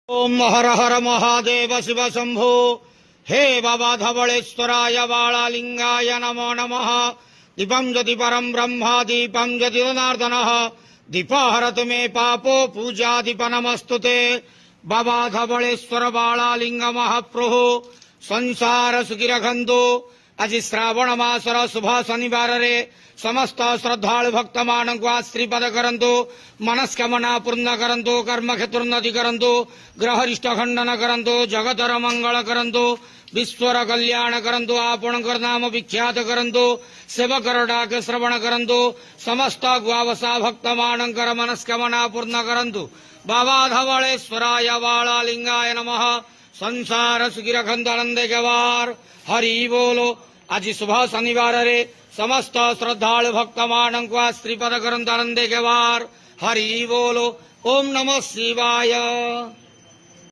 ओम हर हर महादेव शिव शंभो। हे बाबा धवलेश्वराय बालालिंगाय नमो नमः। दीपं ज्योति परम ब्रह्म दीपं ज्योति जनार्दनः। दीपहरतु मे पापो पूजा दीप नमस्तुते। बाबा धवलेश्वर बालालिंग महाप्रभु संसार सुखी रखंतु। आज श्रावण मासर शुभ शनिवार रे समस्त श्रद्धालु भक्त मान को आश्रीपद करंतु। मनस्कामना पूर्ण करंतु। कर्म क्षेत्रोन्नति करंतु। ग्रहरिष्ट खंडन करंतु। जगतर मंगल करंतु। विश्वर कल्याण करंतु। आपणकर नाम विख्यात करंतु। सेवकर डाक श्रवण करंतु। समस्त ग्वावसा भक्त मानकर मनस्कामना पूर्ण करंतु। बाबा धवलेश्वराय बालालिंगाय नमः। संसार सुखी रखंतु आनंदे गवार। हरि बोलो। आज शुभ शनिवार रे समस्त श्रद्धालु भक्त मान को आश्रीपद करंतु आनंदे गवार। हरि बोलो। ओम नमः शिवाय।